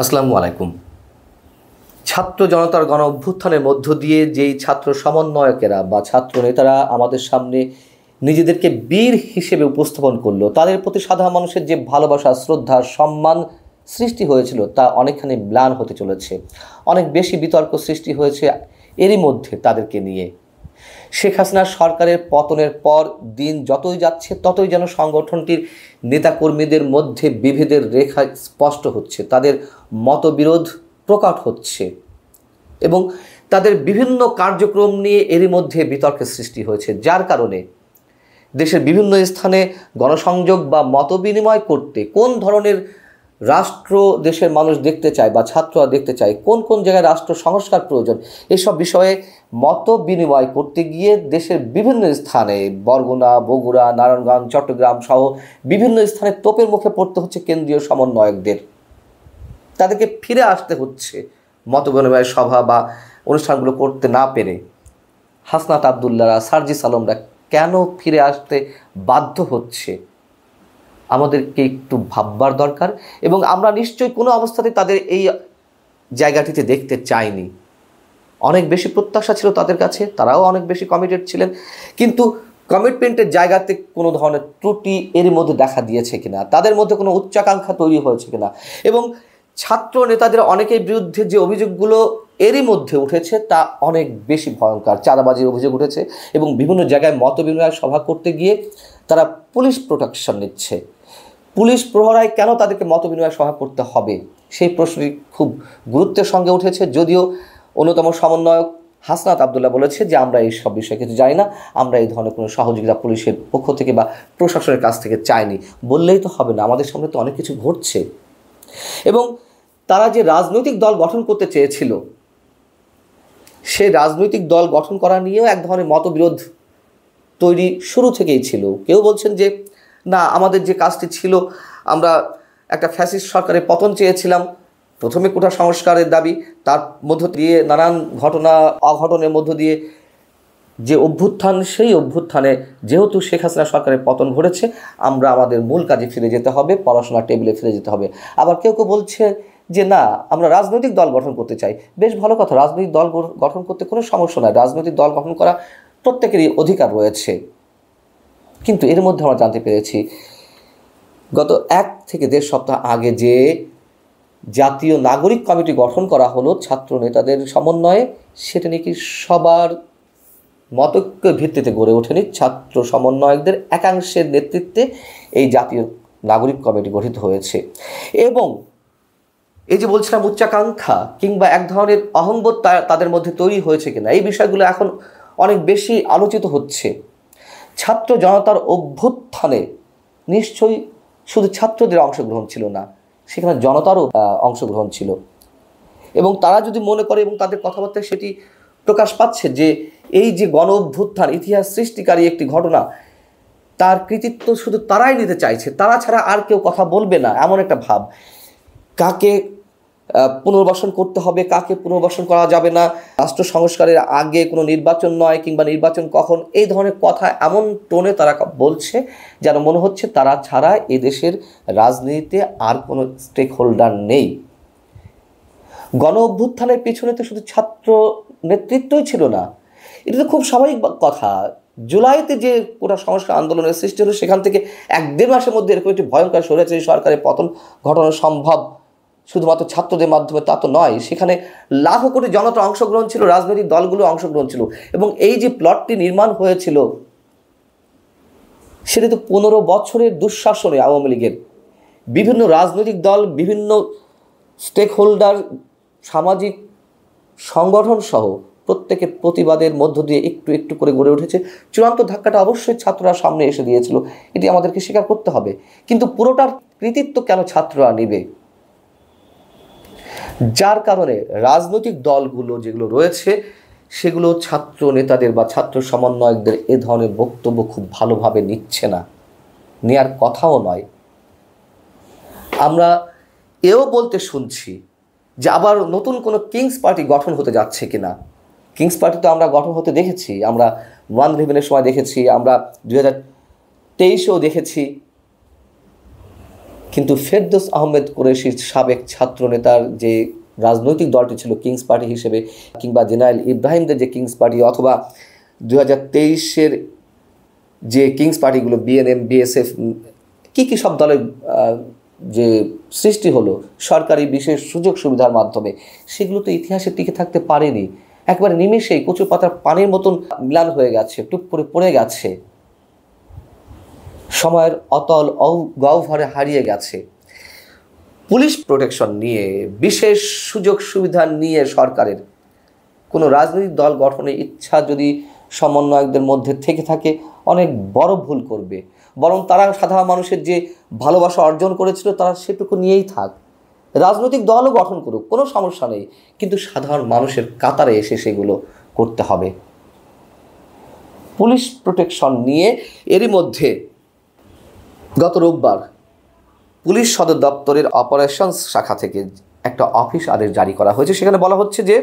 আসসালামু আলাইকুম। ছাত্র জনতার গণ অভ্যুত্থানের মধ্য দিয়ে যেই ছাত্র সমন্বয়কেরা বা ছাত্র নেতারা আমাদের সামনে নিজেদেরকে বীর হিসেবে উপস্থাপন করলো, তাদের প্রতি সাধারণ মানুষের যে ভালোবাসা, শ্রদ্ধা, সম্মান সৃষ্টি হয়েছিল তা অনেকখানি ম্লান হতে চলেছে। অনেক বেশি বিতর্ক সৃষ্টি হয়েছে এরই মধ্যে তাদেরকে নিয়ে। শেখ হাসিনার সরকারের পতনের পর দিন যতই যাচ্ছে ততই যেন সংগঠনটির নেতাকর্মীদের মধ্যে বিভেদের রেখা স্পষ্ট হচ্ছে, তাদের মতবিরোধ প্রকট হচ্ছে এবং তাদের বিভিন্ন কার্যক্রম নিয়ে এরই মধ্যে বিতর্কের সৃষ্টি হয়েছে, যার কারণে দেশের বিভিন্ন স্থানে গণসংযোগ বা মতবিনিময় করতে কোন ধরনের রাষ্ট্র দেশের মানুষ দেখতে চায় বা ছাত্ররা দেখতে চায়, কোন কোন জায়গায় রাষ্ট্র সংস্কার প্রয়োজন, এসব বিষয়ে মত বিনিময় করতে গিয়ে দেশের বিভিন্ন স্থানে বরগুনা, বগুড়া, নারায়ণগঞ্জ, চট্টগ্রাম সহ বিভিন্ন স্থানে তোপের মুখে পড়তে হচ্ছে কেন্দ্রীয় সমন্বয়কদের। তাদেরকে ফিরে আসতে হচ্ছে মত বিনিময় সভা বা অনুষ্ঠানগুলো করতে না পেরে। হাসনাত আবদুল্লাহরা, সার্জিস আলমরা কেন ফিরে আসতে বাধ্য হচ্ছে, আমাদেরকে একটু ভাববার দরকার। এবং আমরা নিশ্চয়ই কোনো অবস্থাতে তাদের এই জায়গাটিতে দেখতে চাইনি। অনেক বেশি প্রত্যাশা ছিল তাদের কাছে, তারাও অনেক বেশি কমিটেড ছিলেন, কিন্তু কমিটমেন্টের জায়গাতে কোনো ধরনের ত্রুটি এর মধ্যে দেখা দিয়েছে কিনা, তাদের মধ্যে কোনো উচ্চাকাঙ্ক্ষা তৈরি হয়েছে কিনা। এবং ছাত্র নেতাদের অনেকের বিরুদ্ধে যে অভিযোগগুলো এরই মধ্যে উঠেছে তা অনেক বেশি ভয়ঙ্কর। চাঁদাবাজির অভিযোগ উঠেছে এবং বিভিন্ন জায়গায় মতবিনিময় সভা করতে গিয়ে তারা পুলিশ প্রোটেকশন নিচ্ছে। পুলিশ প্রহরায় কেন তাদেরকে মতবিনিময় সভা করতে হবে, সেই প্রশ্নটি খুব গুরুত্বের সঙ্গে উঠেছে। যদিও অন্যতম সমন্বয়ক হাসনাত আবদুল্লাহ বলেছে যে আমরা এই সব বিষয়ে কিছু জানি না, আমরা এই ধরনের কোনো সহযোগিতা পুলিশের পক্ষ থেকে বা প্রশাসনের কাছ থেকে চাইনি। বললেই তো হবে না, আমাদের সামনে তো অনেক কিছু ঘটছে। এবং তারা যে রাজনৈতিক দল গঠন করতে চেয়েছিল, সেই রাজনৈতিক দল গঠন করা নিয়েও এক ধরনের মতবিরোধ তৈরি শুরু থেকেই ছিল। কেউ বলছেন যে না, আমাদের যে কাজটি ছিল, আমরা একটা ফ্যাসিস্ট সরকারের পতন চেয়েছিলাম, প্রথমে কোটা সংস্কারের দাবি, তার মধ্য দিয়ে নানান ঘটনা অঘটনের মধ্য দিয়ে যে অভ্যুত্থান, সেই অভ্যুত্থানে যেহেতু শেখ হাসিনা সরকারের পতন ঘটেছে, আমরা আমাদের মূল কাজে ফিরে যেতে হবে, পড়াশোনার টেবিলে ফিরে যেতে হবে। আবার কেউ কেউ বলছে যে না, আমরা রাজনৈতিক দল গঠন করতে চাই। বেশ ভালো কথা, রাজনৈতিক দল গঠন করতে কোনো সমস্যা নয়, রাজনৈতিক দল গঠন করা প্রত্যেকেরই অধিকার রয়েছে। কিন্তু এর মধ্যে আমরা জানতে পেরেছি গত 1 থেকে 1.5 সপ্তাহ আগে যে জাতীয় নাগরিক কমিটি গঠন করা হলো ছাত্র নেতাদের সমন্বয়ে, সেটা নাকি সবার মতৈক্যের ভিত্তিতে গড়ে ওঠেনি। ছাত্র সমন্বয়কদের একাংশের নেতৃত্বে এই জাতীয় নাগরিক কমিটি গঠিত হয়েছে। এবং এই যে বলছিলাম উচ্চাকাঙ্ক্ষা কিংবা এক ধরনের অহংবোধ তাদের মধ্যে তৈরি হয়েছে কিনা, এই বিষয়গুলো এখন অনেক বেশি আলোচিত হচ্ছে। ছাত্র জনতার অভ্যুত্থানে নিশ্চয়ই শুধু ছাত্রদের অংশগ্রহণ ছিল না, সেখানে জনতারও অংশগ্রহণ ছিল। এবং তারা যদি মনে করে, এবং তাদের কথাবার্তায় সেটি প্রকাশ পাচ্ছে, যে এই যে গণ অভ্যুত্থান ইতিহাস সৃষ্টিকারী একটি ঘটনা, তার কৃতিত্ব শুধু তারাই নিতে চাইছে, তারা ছাড়া আর কেউ কথা বলবে না, এমন একটা ভাব। কাকে পুনর্বাসন করতে হবে, কাকে পুনর্বাসন করা যাবে না, রাষ্ট্র সংস্কারের আগে কোনো নির্বাচন নয়, কিংবা নির্বাচন কখন, এই ধরনের কথা এমন টোনে তারা বলছে যেন মনে হচ্ছে তারা ছাড়া এদেশের রাজনীতিতে আর কোনো স্টেক হোল্ডার নেই। গণ অভ্যুত্থানের পিছনে তো শুধু ছাত্র নেতৃত্বই ছিল না, এটা তো খুব স্বাভাবিক কথা। জুলাইতে যে কোটা সংস্কার আন্দোলনের সৃষ্টি হলো, সেখান থেকে 1-1.5 মাসের মধ্যে এরকম একটি ভয়ঙ্কর স্বৈরাচারী সরকারের পতন ঘটানো সম্ভব শুধুমাত্র ছাত্রদের মাধ্যমে তা তো নয়। সেখানে লাখো কোটি জনতা অংশগ্রহণ ছিল, রাজনৈতিক দলগুলো অংশগ্রহণ ছিল। এবং এই যে প্লটটি নির্মাণ হয়েছিল, সেটা তো 15 বছরের দুঃশাসনে আওয়ামী লীগের বিভিন্ন রাজনৈতিক দল, বিভিন্ন স্টেক হোল্ডার, সামাজিক সংগঠন সহ প্রত্যেকের প্রতিবাদের মধ্য দিয়ে একটু একটু করে গড়ে উঠেছে। চূড়ান্ত ধাক্কাটা অবশ্যই ছাত্ররা সামনে এসে দিয়েছিল, এটি আমাদেরকে স্বীকার করতে হবে। কিন্তু পুরোটার কৃতিত্ব কেন ছাত্ররা নেবে? যার কারণে রাজনৈতিক দলগুলো যেগুলো রয়েছে, সেগুলো ছাত্র নেতাদের বা ছাত্র সমন্বয়কদের এ ধরনের বক্তব্য খুব ভালোভাবে নিচ্ছে না, নেয়ার কথাও নয়। আমরা এও বলতে শুনছি যে আবার নতুন কোনো কিংস পার্টি গঠন হতে যাচ্ছে কিনা। কিংস পার্টি তো আমরা গঠন হতে দেখেছি, আমরা 1-11-এর সময় দেখেছি, আমরা 2023-এও দেখেছি। কিন্তু ফেরদৌস আহমেদ কুরেশির সাবেক ছাত্রনেতার যে রাজনৈতিক দলটি ছিল কিংস পার্টি হিসেবে, কিংবা জেনারেল ইব্রাহিমদের যে কিংস পার্টি, অথবা 2023-এর যে কিংস পার্টিগুলো বিএনএম, বিএসএফ, কী সব দলের যে সৃষ্টি হলো সরকারি বিশেষ সুযোগ সুবিধার মাধ্যমে, সেগুলো তো ইতিহাসে টিকে থাকতে পারেনি। একবারে নিমেষেই কচু পাতার পানির মতন ম্লান হয়ে গেছে, টুপ করে পড়ে গেছে, সময়ের অতল গহ্বরে হারিয়ে গেছে। পুলিশ প্রোটেকশন নিয়ে, বিশেষ সুযোগ সুবিধা নিয়ে সরকারের কোনো রাজনৈতিক দল গঠনের ইচ্ছা যদি সমন্বয়কদের মধ্যে থেকে থাকে, অনেক বড় ভুল করবে। বরং তারা সাধারণ মানুষের যে ভালোবাসা অর্জন করেছিল, তারা সেটুকু নিয়েই থাক। রাজনৈতিক দলও গঠন করুক, কোনো সমস্যা নেই, কিন্তু সাধারণ মানুষের কাতারে এসে সেগুলো করতে হবে। পুলিশ প্রোটেকশন নিয়ে এরই মধ্যে গত রোববার পুলিশ সদর দপ্তরের অপারেশনস শাখা থেকে একটা অফিস আদেশ জারি করা হয়েছে। সেখানে বলা হচ্ছে যে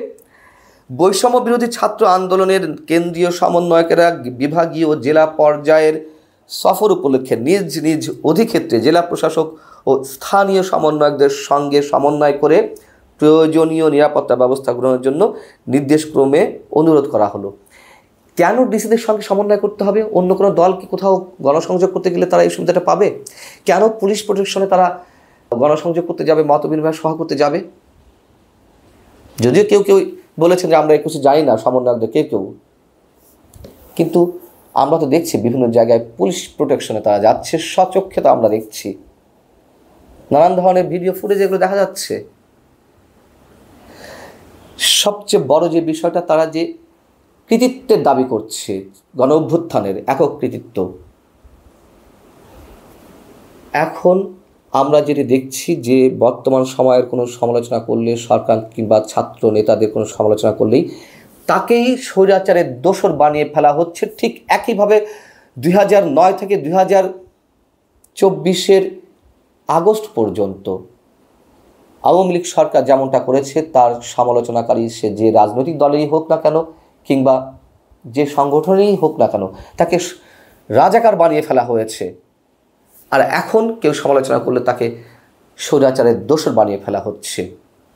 বৈষম্য বিরোধী ছাত্র আন্দোলনের কেন্দ্রীয় সমন্বয়কেরা বিভাগীয় জেলা পর্যায়ের সফর উপলক্ষে নিজ নিজ অধিক্ষেত্রে জেলা প্রশাসক ও স্থানীয় সমন্বয়কদের সঙ্গে সমন্বয় করে প্রয়োজনীয় নিরাপত্তা ব্যবস্থা গ্রহণের জন্য নির্দেশক্রমে অনুরোধ করা হলো। কেন ডিসিদের সঙ্গে সমন্বয় করতে হবে? অন্য কোনো দল কি কোথাও গণসংযোগ করতে গেলে তারা এই সুবিধাটা পাবে? কেন পুলিশ প্রোটেকশনে তারা গণসংযোগ করতে যাবে, মত বিনিময় সভা করতে যাবে? যদিও কেউ কেউ বলেছেন যে আমরা কিছু জানি না, সমন্বয়কদের কেউ, কিন্তু আমরা তো দেখছি বিভিন্ন জায়গায় পুলিশ প্রোটেকশনে তারা যাচ্ছে, স্বচক্ষে তো আমরা দেখছি, নানান ধরনের ভিডিও ফুটেজ এগুলো দেখা যাচ্ছে। সবচেয়ে বড় যে বিষয়টা, তারা যে কৃতিত্বের দাবি করছে, গণ অভ্যুত্থানের একক কৃতিত্ব, এখন আমরা যেটি দেখছি যে বর্তমান সময়ের কোনো সমালোচনা করলে, সরকার কিংবা ছাত্র নেতাদের কোনো সমালোচনা করলেই তাকেই স্বৈরাচারের দোসর বানিয়ে ফেলা হচ্ছে। ঠিক একইভাবে 2009 থেকে 2024-এর আগস্ট পর্যন্ত আওয়ামী লীগ সরকার যেমনটা করেছে, তার সমালোচনাকারী সে যে রাজনৈতিক দলেই হোক না কেন, কিংবা যে সংগঠনেই হোক না কেন, তাকে রাজাকার বানিয়ে ফেলা হয়েছে। আর এখন কেউ সমালোচনা করলে তাকে স্বৈরাচারের দোসর বানিয়ে ফেলা হচ্ছে।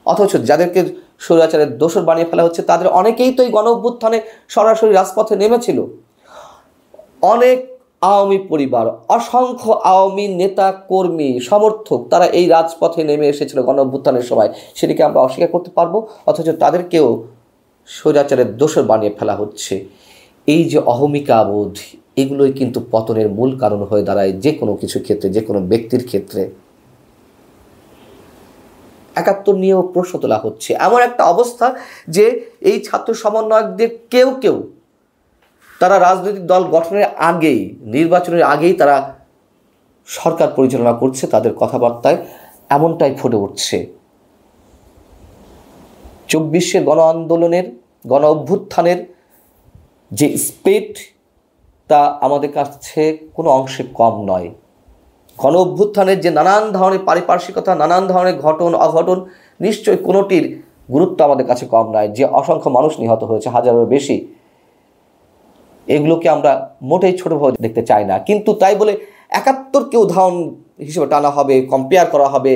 অথচ যাদেরকে স্বৈরাচারের দোসর বানিয়ে ফেলা হচ্ছে, তাদের অনেকেই তো এই গণ অভ্যুত্থানে সরাসরি রাজপথে নেমেছিল। অনেক আওয়ামী পরিবার, অসংখ্য আওয়ামী নেতা কর্মী সমর্থক, তারা এই রাজপথে নেমে এসেছিল গণ অভ্যুত্থানের সময়। সেটিকে আমরা অস্বীকার করতে পারবো? অথচ তাদেরকেও স্বৈরাচারের দোসর বানিয়ে ফেলা হচ্ছে। এই যে অহমিকা বোধ, এগুলোই কিন্তু পতনের মূল কারণ হয়ে দাঁড়ায় যে কোনো কিছু ক্ষেত্রে, যে কোনো ব্যক্তির ক্ষেত্রে। 71 নিয়েও প্রশ্ন তোলা হচ্ছে। এমন একটা অবস্থা যে এই ছাত্র সমন্বয়কদের কেউ তারা রাজনৈতিক দল গঠনের আগেই, নির্বাচনের আগেই তারা সরকার পরিচালনা করছে, তাদের কথাবার্তায় এমনটাই ফুটে উঠছে। 24-এর গণ আন্দোলনের, গণ অভ্যুত্থানের যে স্পিড, তা আমাদের কাছে কোনো অংশে কম নয়। গণ অভ্যুত্থানের যে নানান ধরনের পারিপার্শ্বিকতা, নানান ধরনের ঘটন অঘটন, নিশ্চয়ই কোনোটির গুরুত্ব আমাদের কাছে কম নয়। যে অসংখ্য মানুষ নিহত হয়েছে, হাজারেরও বেশি, এগুলোকে আমরা মোটেই ছোটোভাবে দেখতে চাই না। কিন্তু তাই বলে 71কে উদাহরণ হিসেবে টানা হবে, কম্পেয়ার করা হবে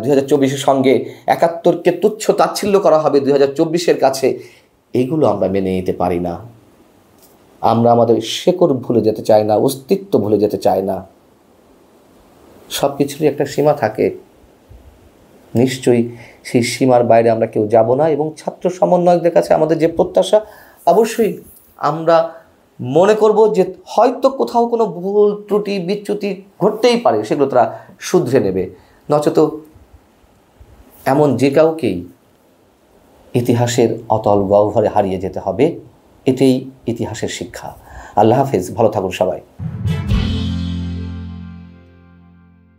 2024-এর সঙ্গে, 71কে তুচ্ছ তাচ্ছিল্য করা হবে 2024-এর কাছে, এগুলো আমরা মেনে নিতে পারি না। আমরা আমাদের শেকড় ভুলে যেতে চাই না, অস্তিত্ব ভুলে যেতে চাই না। সব কিছুরই একটা সীমা থাকে, নিশ্চয়ই সেই সীমার বাইরে আমরা কেউ যাব না। এবং ছাত্র সমন্বয়কদের কাছে আমাদের যে প্রত্যাশা, অবশ্যই আমরা মনে করব যে হয়তো কোথাও কোনো ভুল ত্রুটি বিচ্যুতি ঘটতেই পারে, সেগুলো তারা শুধরে নেবে। নচেত এমন যে কাউকেই ইতিহাসের অতল গহ্বরে হারিয়ে যেতে হবে, এটাই ইতিহাসের শিক্ষা। আল্লাহ হাফেজ, ভালো থাকুন সবাই।